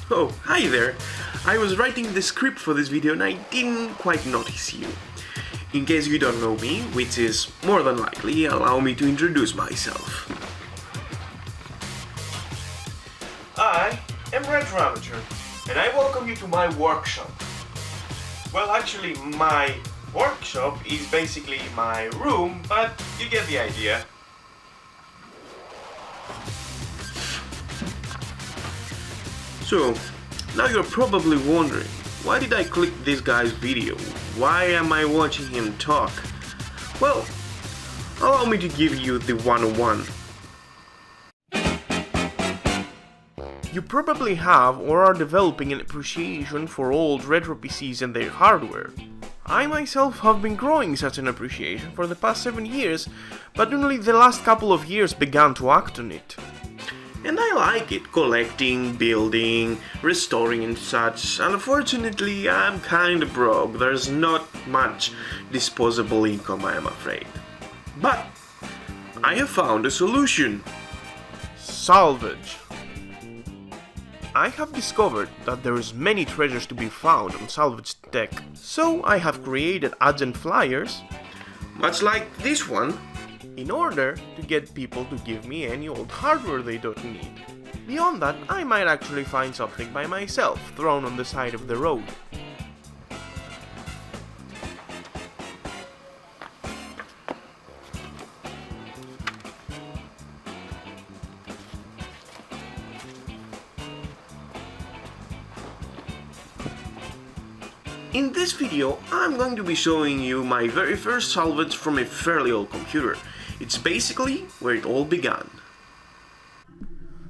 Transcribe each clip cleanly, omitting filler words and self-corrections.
Oh, hi there! I was writing the script for this video and I didn't quite notice you. In case you don't know me, which is more than likely, allow me to introduce myself. I am Retro Amateur, and I welcome you to my workshop. Well, actually, my workshop is basically my room, but you get the idea. So, now you're probably wondering, why did I click this guy's video? Why am I watching him talk? Well, allow me to give you the 101. You probably have or are developing an appreciation for old retro PCs and their hardware. I myself have been growing such an appreciation for the past 7 years, but only the last couple of years began to act on it. And I like it, collecting, building, restoring and such. Unfortunately, I'm kinda broke, there's not much disposable income, I am afraid. But I have found a solution. Salvage. I have discovered that there is many treasures to be found on salvaged tech, so I have created ads and flyers, much like this one, in order to get people to give me any old hardware they don't need. Beyond that, I might actually find something by myself thrown on the side of the road. In this video, I'm going to be showing you my very first salvage from a fairly old computer. It's basically where it all began.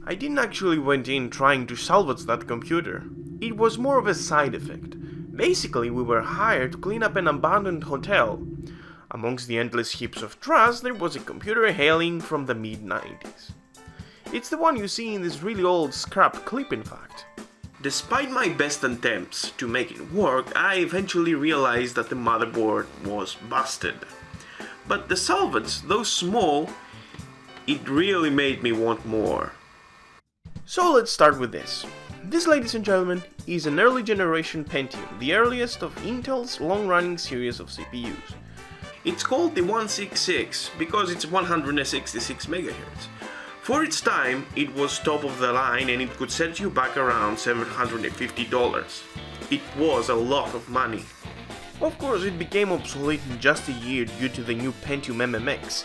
I didn't actually went in trying to salvage that computer. It was more of a side effect. Basically, we were hired to clean up an abandoned hotel. Amongst the endless heaps of trash, there was a computer hailing from the mid-90s. It's the one you see in this really old scrap clip, in fact. Despite my best attempts to make it work, I eventually realized that the motherboard was busted. But the salvage, though small, it really made me want more. So let's start with this. This, ladies and gentlemen, is an early generation Pentium, the earliest of Intel's long-running series of CPUs. It's called the 166 because it's 166 MHz. For its time, it was top of the line and it could set you back around $750. It was a lot of money. Of course, it became obsolete in just a year due to the new Pentium MMX,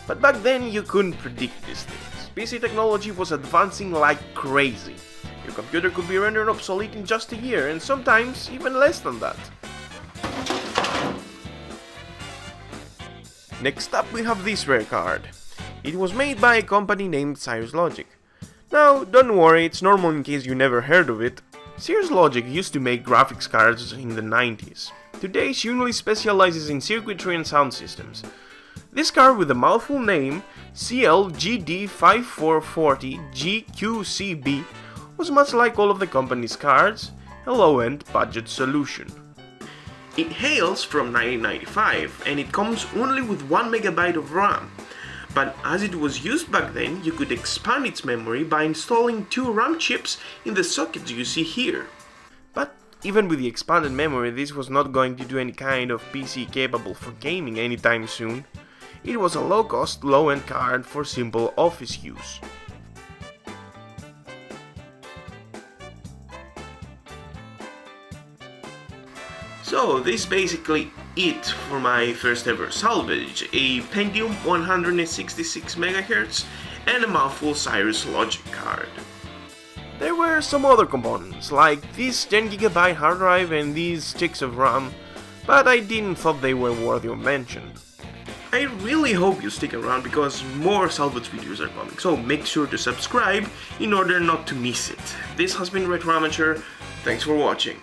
but back then you couldn't predict these things. PC technology was advancing like crazy. Your computer could be rendered obsolete in just a year, and sometimes even less than that. Next up we have this rare card. It was made by a company named Cirrus Logic. Now, don't worry, it's normal in case you never heard of it. Cirrus Logic used to make graphics cards in the 90s. Today she only specializes in circuitry and sound systems. This card with a mouthful name, CLGD5440GQCB, was much like all of the company's cards, a low-end budget solution. It hails from 1995 and it comes only with 1 MB of RAM. But as it was used back then, you could expand its memory by installing 2 RAM chips in the sockets you see here. But even with the expanded memory, this was not going to do any kind of PC capable for gaming anytime soon. It was a low-cost, low-end card for simple office use. So this is basically it for my first ever salvage, a Pentium 166 MHz and a mouthful Cirrus Logic card. There were some other components, like this 10GB hard drive and these sticks of RAM, but I didn't thought they were worthy of mention. I really hope you stick around because more salvage videos are coming, so make sure to subscribe in order not to miss it. This has been Retro Amateur, thanks for watching.